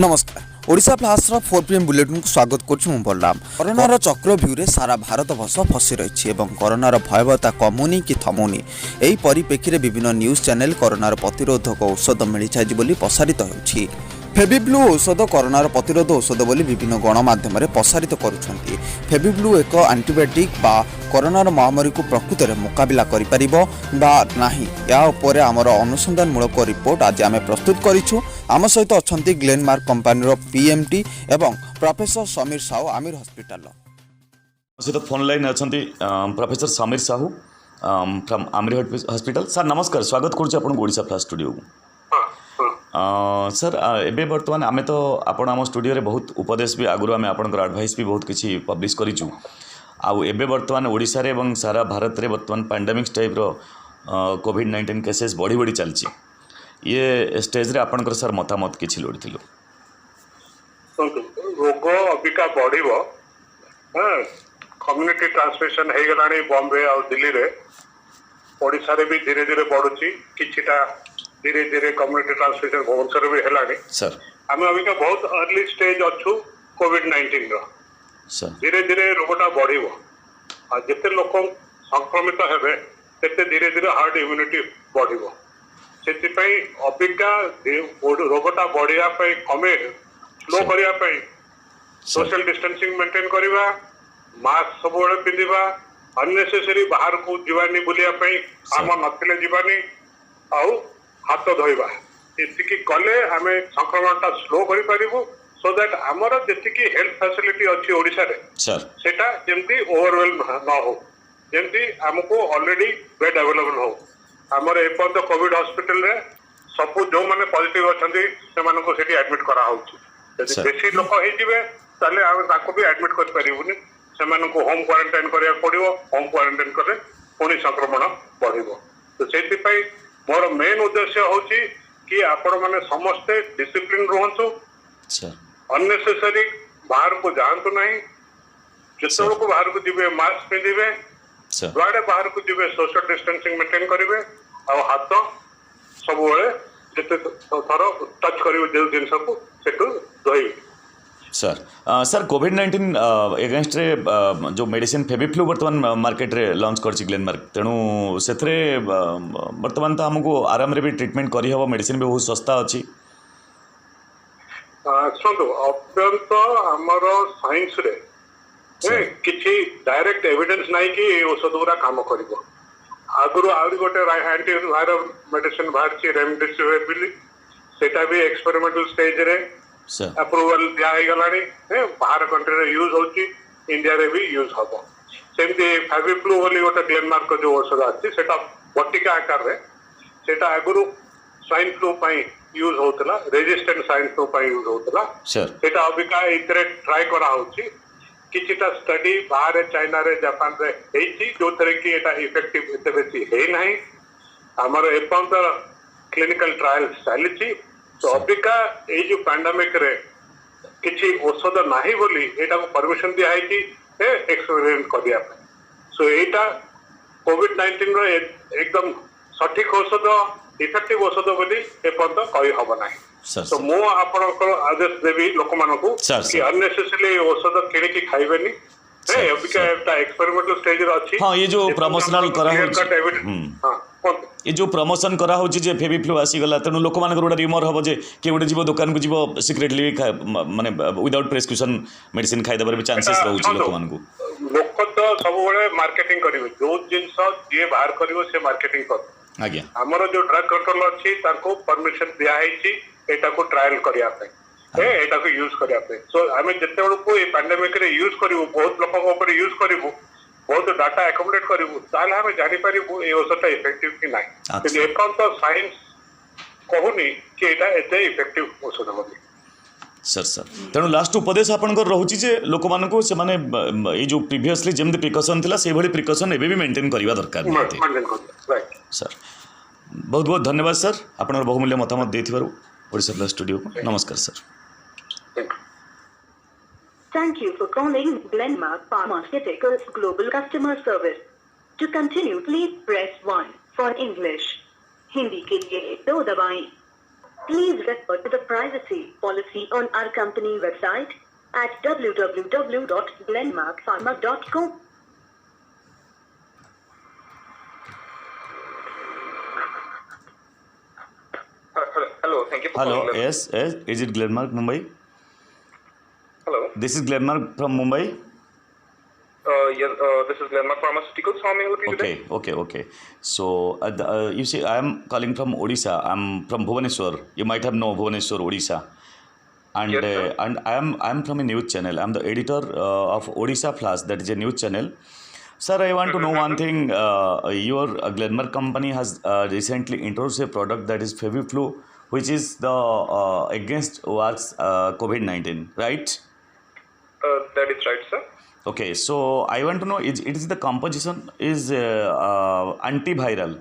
नमस्कार Odisha plus 4 PM bulletin को स्वागत करुछु बलराम। कोरोनार चक्रव्यूह सारा भारत वर्ष फसी रही और कोरोनार भयावहता कमुनी कि थमुनी यही परिप्रेक्षी विभिन्न न्यूज चैनल कोरोनार प्रतिरोधक औषध मिल जाए प्रसारित होछि। फेविब्लू औषध कोरोनार प्रतिरोध औषध बोली विभिन्न गणमाध्यम प्रसारित करुछन्ति। फेविब्लू एक आंटीबायोटिक बा कोरोनार महामारी को प्रकृत में मुकाबला करिपारिबो बा नाही या उपरे आमर अनुसंधानमूलक रिपोर्ट आज आम प्रस्तुत करिछु। आम सहित अछंती ग्लेनमार्क कंपनी पीएमटी एवं प्रोफेसर समीर साहू आमिर हॉस्पिटल सहित फोन लाइन अछंती professor Sameer Sahu from AMRI hospital. Sir नमस्कार, स्वागत करुछु आपन ओडिशा प्लस स्टूडियो को। सर एबे वर्तमान आमे तो आपण आम स्टूडियो रे बहुत उपदेश भी आगुरु आमे आपनकर एडवाइस भी बहुत किछि पब्लिश करिछु। आउ एबे वर्तमान ओडिशा रे एवं सारा भारत रे वर्तमान पैंडेमिक टाइप रो कोविड-19 केसेस बढ़ी बढ़ी चलछि। ये स्टेज रे आपनकर सर मतामत किछि लोडिथिलो। रोग अबिका बढ़िबो, कम्युनिटी ट्रांसमिशन हे गलानी बॉम्बे और दिल्ली रे, ओडिशा रे भी धीरे धीरे बढ़ुछि, किछिटा धीरे धीरे कम्युनिटी ट्रांसमिशन भुवनेश्वर भी हेलानी। सर आमे अबिका बहुत अर्ली स्टेज अछु कोविड-19 रो। सर धीरे धीरे रोगटा बढ़िबो आ जते लोक संक्रमित हेबे तते धीरे धीरे हार्ड इम्यूनिटी बढ़िबो। सेतिपई अबिका रोगटा बढ़िया पई कमे स्लो करिया पई सोशल डिस्टेंसिंग मेंटेन करिबा, मास्क सब बेले पिंदिबा, अननेसेसरी बाहर को जीवानी बुलिया पई आम नथिले जीवानी आउ हाथ धोइबा। एतिकी कले हमें संक्रमणटा स्लो करि परिबो सो दैट हमर जेतिकी हेल्थ फैसिलिटी अछि ओडिसा रे सर सेटा जेमती ओवरवेलम न हो, जेमती हमको ऑलरेडी बेड अवेलेबल हो। हमर एपन कोविड हॉस्पिटल रे सब जो माने पॉजिटिव अछंती से मानको सेठी एडमिट करा होछि। यदि बेसी लोक हे जिवे ताले हम ताको भी एडमिट कर परिबुनी, से मानको होम क्वारंटाइन करिया पड़िबो। होम क्वारंटाइन करे पुनी संक्रमण बढ़िबो। तो सेति पई मोर मेन उद्देश्य होछि कि आपण माने समस्त डिसिप्लिन रहंतु, अननेसेसरी बाहर को जानतु नहीं, जितने को बाहर को जिबे मास्क पिंदिबे, जुआडे बाहर को जिबे सोशल डिस्टेंसिंग मेंटेन करिवे और हाथ सब बेले जते थर टच करिवे जे जिंस को सेटु धोइबे। सर कोविड-19 एगेंस्ट रे जो मेडिसिन फेविफ्लू वर्तमान मार्केट रे लॉन्च करछि ग्लेनमार्क, तेणु सेथरे वर्तमान तो हमको आराम रे भी ट्रीटमेंट करी हबो, मेडिसिन भी बहुत सस्ता अछि। सुनो अत्यंत आमर साइंस रे किछि डायरेक्ट एविडेंस नाही कि औषध गुरा काम करिवो। आगुरु आउरी गोटे एंटी वायरल मेडिसिन बाहरछि रेमडेसिविर, सेटा भी एक्सपेरिमेंटल स्टेज रे अप्रूवल दिया गलानी, बाहर कंट्री रे यूज होची, इंडिया रे भी यूज हबो। सेमती फेविफ्लू बोली गोटे ग्लेनमार्क जो औषध अछि सेटा बटिका आकार रे, सेटा आगुरु स्वाइन फ्लू पई यूज होतला, रेजिस्टेंट स्वाइन फ्लू पई यूज होतला। सेटा अबिका इतरे ट्राई करा होची। किछिटा स्टडी बाहर चाइना रे जापान रे हेची जो तरह की एटा इफेक्टिव एते बेसी हे नाही। हमर एपन तो क्लिनिकल ट्रायल्स चलीची। तो अबिका ए जो पैंडेमिक रे किछि औषध नाही बोली एटा को परमिशन दिया है कि एक्सपेरिमेंट कर दिया। सो एटा कोविड-19 रो एकदम सठिक औषध इफेक्टिव औषध बोली एपन कहि हबो नाही। तो मो आपनकर आदेश देबी लोक मानको कि अननेसेसरी औषध किनि की खाइबेनी। अबिका एटा एक्सपेरिमेंटल स्टेज रे अछि। हां ये जो प्रमोशनल करा हो, ये जो प्रमोशन करा हो जे फेविफ्लू आसी गला, तेणु लोक मानकर गोटे रिमर हबो जे के गोटे जीव दुकान को जीव सिक्रेटली माने विदाउट प्रेस्क्रिप्शन मेडिसिन खाइ देबार भी चांसेस रहउछि लोक मानको। लोक तो सब बेले मार्केटिंग करिवे, जो जिंस जे बाहर करिवो से मार्केटिंग कर। आज्ञा हमर जो ड्रग कंट्रोल अछि ताको परमिशन दिया हैछि एटा को ट्रायल करिया पे, एटा को यूज करिया पे। सो हमें जते बेल को ए पैंडेमिक रे यूज करिवो, बहुत लोक ऊपर यूज करिवो, बहुत डाटा एक्युमुलेट करिवो, ताले हमें जानि परिवो ए औषधटा इफेक्टिव कि नाही। କିନ୍ତୁ ଏପର୍ଯ୍ୟନ୍ତ ସାଇନ୍ସ କହୁନି କି ଏଇଟା ଏତେ ଇଫେକ୍ଟିଭ ଔଷଧ ବୋଲି। सर तेणु लास्ट उपदेश आपनकर रहउछि जे लोक मानको से माने ए जो प्रीवियसली जेमति प्रिकॉशन थिला से भली प्रिकॉशन एबे भी मेंटेन करबा दरकार नते। राइट सर, बहुत बहुत धन्यवाद सर आपनर बहुमूल्य मतामत देथिबारु ओडिशा प्लस स्टूडियो को। नमस्कार sir. Thank you for calling Glenmark Pharmaceuticals Global Customer Service. To continue, please press 1 for English. Hindi के लिए 2 दबाएं। Please refer to the privacy policy on our company website at www.glenmarkpharma.com. Hello, thank you for Hello, calling. yes, is it Glenmark Mumbai? Hello. This is Glenmark from Mumbai. Yes, this is Glenmark Pharmaceuticals. How may I help you today? Okay. So, you see, I am calling from Odisha. I'm from Bhubaneswar. You might have known Bhubaneswar, Odisha. And Yes, sir. and I am from a news channel. I'm the editor of Odisha Plus. That is a news channel. Sir, I want to know one thing. Your Glenmark company has recently introduced a product that is Feviflu, which is the against works COVID-19, right? That is right, sir. Okay, so I want to know it is the composition is antiviral.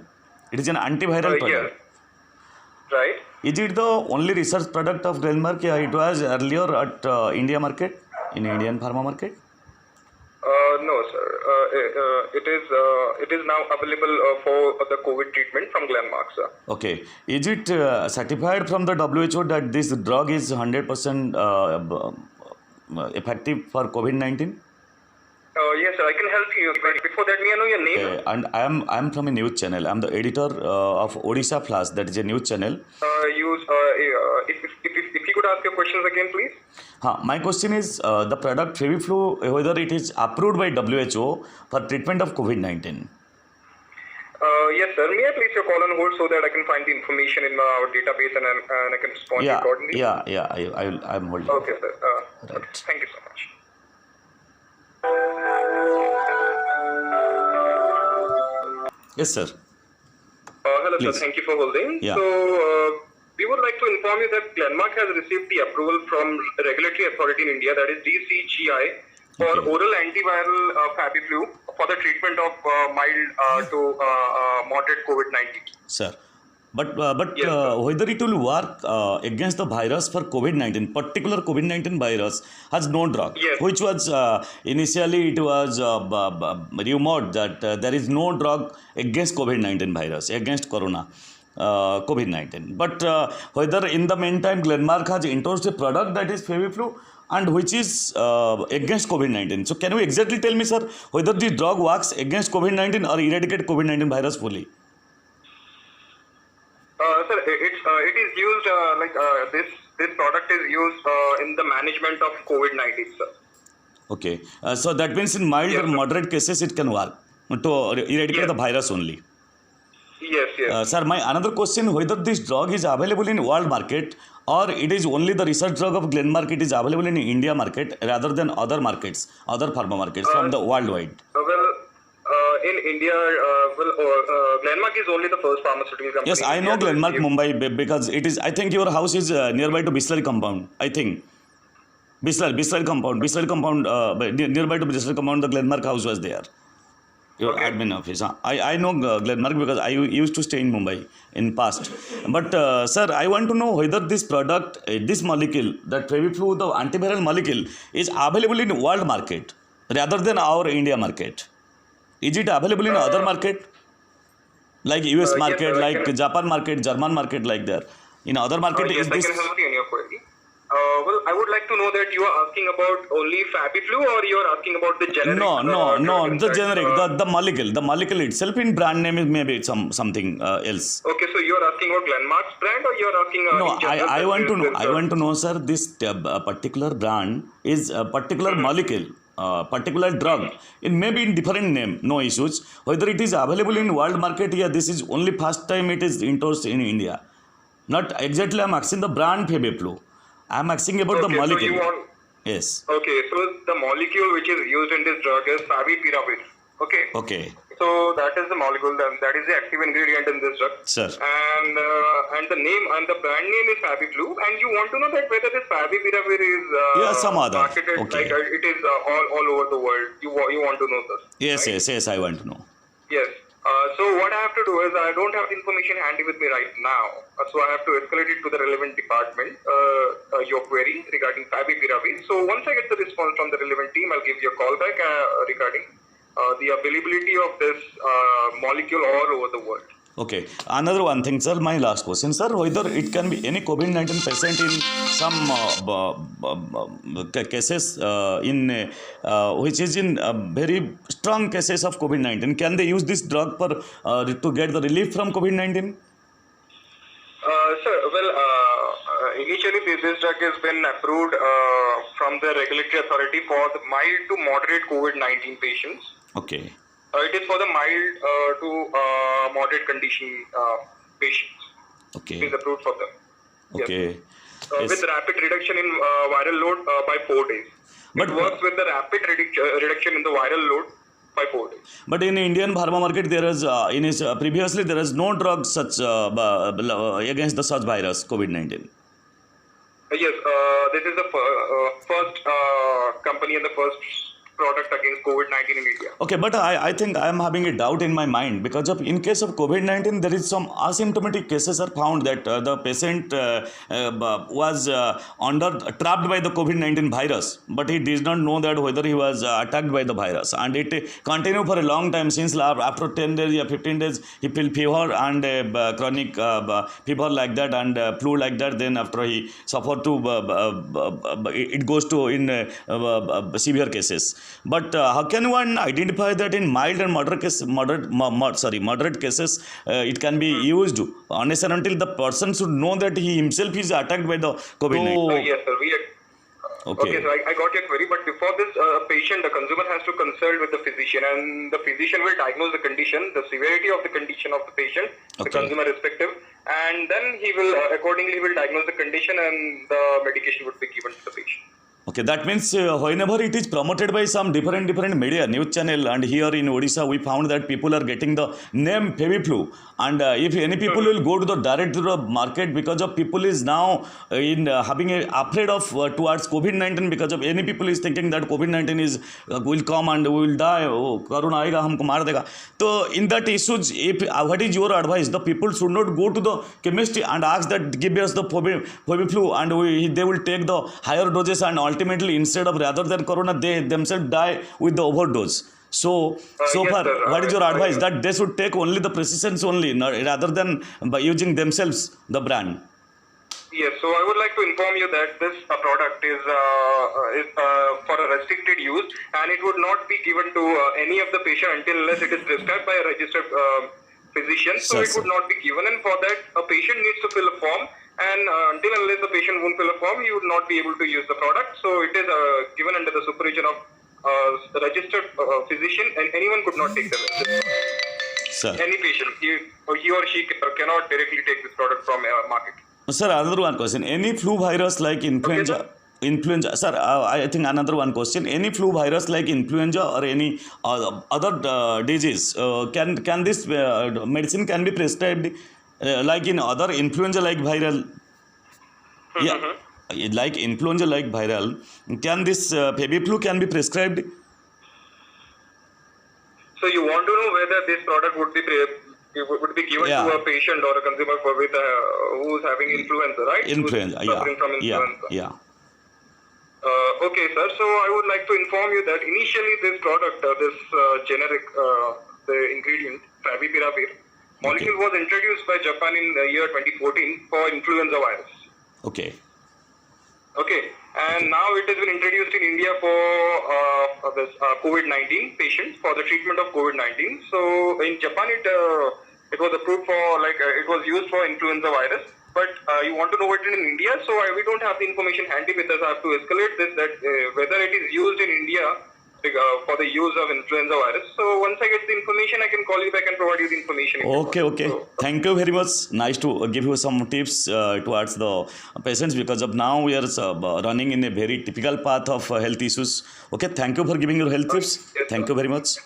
It is an antiviral Yeah. product. Right. Is it the only research product of Glenmark? Yeah, it was earlier at India market, in Indian pharma market. No, sir. It is now available for the COVID treatment from Glenmark, sir. Okay, is it certified from the WHO that this drug is 100% effective for COVID-19? Yes, sir. I can help you. But before that, may I know your name? And I am from a news channel. I'm the editor of Odisha Plus. That is a news channel. If you could ask your questions again, please. My question is the product Feviflu, whether it is approved by WHO for treatment of COVID-19. Yes, sir. May I place your call on hold so that I can find the information in our database and I can respond accordingly? I'm holding. Okay, sir. Right. Thank you so much. Yes, sir. Hello, Please. sir. Thank you for holding. Yeah. So, we would like to inform you that Glenmark has received the approval from regulatory authority in India, that is DCGI, for Okay. oral antiviral Fabiflu for the treatment of mild to moderate COVID-19. Sir. But Yes, sir. whether it will work against the virus for COVID-19, particular COVID-19 virus has no drug, Yes. which was initially it was rumored that there is no drug against COVID-19 virus, against corona. COVID-19. But whether in the meantime Glenmark has introduced a product that is Feviflu and which is against COVID-19. So can you exactly tell me, sir, whether the drug works against COVID-19 or eradicate COVID-19 virus fully? Sir, it is used this product is used in the management of COVID-19, sir. Okay. So that means in mild Yes, or sir. moderate cases it can work to eradicate Yes. the virus only. Yes, yes. Sir, my another question, whether this drug is available in world market or it is only the research drug of Glenmark, it is available in India market rather than other markets, other pharma markets from the worldwide. In India, Glenmark is only the first pharmaceutical company. Yes, I in know India to Glenmark receive- Mumbai because it is, I think your house is nearby to Bisleri compound, I think. Bisleri compound, nearby to Bisleri compound, the Glenmark house was there. Your Okay. admin office. I know Glenmark because I used to stay in Mumbai in past. But sir, I want to know whether this product, this molecule, that Feviflu, the antiviral molecule, is available in world market rather than our India market. Is it available in other market? Like US yes, market, sir, I like can- Japan market, German market, like there. In other market, Yes, is I this? can help you in your query. I would like to know that you are asking about only Fabiflu or you are asking about the generic? No, drug the inside, generic, the molecule itself in brand name is maybe something else. Okay, so you are asking about Glenmark's brand or you are asking? No, in general I that want to this know. is, I want to know, sir. This particular brand is a particular molecule, particular drug. It may be in different name, no issues. Whether it is available in world market, yeah, this is only first time it is introduced in India. Not exactly. I'm asking the brand Feviflu. I'm asking about the Okay, so molecule. you want? Yes. Okay, so the molecule which is used in this drug is Favipiravir. Okay. Okay, So that is the molecule that is the active ingredient in this drug. sir. And the name and the brand name is Fabiflu, and you want to know that whether this Favipiravir is Yeah, some other. marketed Okay. like it is all over the world. You want to know this? Yes, right? yes. I want to know. Yes. So what I have to do is I don't have the information handy with me right now. So I have to escalate it to the relevant department, your query regarding Favipiravir. So once I get the response from the relevant team, I'll give you a call back regarding the availability of this molecule all over the world. Okay. Another one thing, sir. My last question, sir. Whether it can be any COVID-19 patient in some cases which is in very strong cases of COVID-19, can they use this drug for to get the relief from COVID-19? Sir, well, initially this drug has been approved from the regulatory authority for the mild to moderate COVID-19 patients. Okay. It is for the mild to moderate condition patients. Okay. It is approved for them. Okay. Yes. With rapid reduction in viral load by 4 days. But- it works with the rapid reduction in the viral load by 4 days. But in Indian pharma market, there is previously there is no drug such against the such virus COVID-19. Yes, this is the first company and the first product against COVID-19 in India. Okay, but I think I am having a doubt in my mind because of in case of COVID-19 there is some asymptomatic cases are found that the patient was trapped by the COVID-19 virus, but he did not know that whether he was attacked by the virus, and it continued for a long time since after 10 days or 15 days he feel fever and chronic fever like that and flu like that. Then after he suffered to it goes to in severe cases. But how can one identify that in mild and moderate cases it can be used unless and until the person should know that he himself is attacked by the COVID-19? Yes, sir. Okay, so I got your query, but before this, the consumer has to consult with the physician, and the physician will diagnose the condition, the severity of the condition of the patient, the Okay. consumer respective, and then he will accordingly will diagnose the condition, and the medication would be given to the patient. Okay, that means whenever it is promoted by some different media, news channel, and here in Odisha we found that people are getting the name FebiFlu, and if any people will go to the direct to the market because of people is now in having a afraid of towards COVID-19 because of any people is thinking that COVID-19 is will come and we will die, oh, Corona aega humko maar dega. So in that issues, if what is your advice? The people should not go to the chemist and ask that give us the FebiFlu, and they will take the higher doses, and ultimately instead of rather than corona they themselves die with the overdose. So Yes, far, sir. what is your advice? That they should take only the precautions only, rather than by using themselves the brand. Yes, so I would like to inform you that this product is for a restricted use, and it would not be given to any of the patient until unless it is prescribed by a registered physician. So Sir, it would not be given, and for that a patient needs to fill a form, and until unless the patient won't fill a form, he would not be able to use the product. So it is given under the supervision of the registered physician, and anyone could not take the Sir. any patient. He or she cannot directly take this product from market. Sir, another one question. Any flu virus like influenza? Sir, I think another one question. Any flu virus like influenza or any other disease, can this medicine can be prescribed like in other influenza like viral? Yeah, like influenza like viral. Can this FebiFlu can be prescribed? So you want to know whether this product would be given Yeah. to a patient or a consumer who is having influenza, right? Influenza, Who's suffering from yeah, influenza. yeah. Okay, sir. So I would like to inform you that initially this product, this generic, the ingredient favipiravir molecule was introduced by Japan in the year 2014 for influenza virus. Okay. Okay, and now it has been introduced in India for this COVID-19 patients for the treatment of COVID-19. So in Japan, it was approved for it was used for influenza virus. But you want to know it in India, so we don't have the information handy with us. I have to escalate this that whether it is used in India for the use of influenza virus. So once I get the information, I can call you back and provide you the information. Okay. Thank you very much. Nice to give you some tips towards the patients because of now we are running in a very typical path of health issues. Okay, thank you for giving your health tips. Yes, Thank sir. you very much.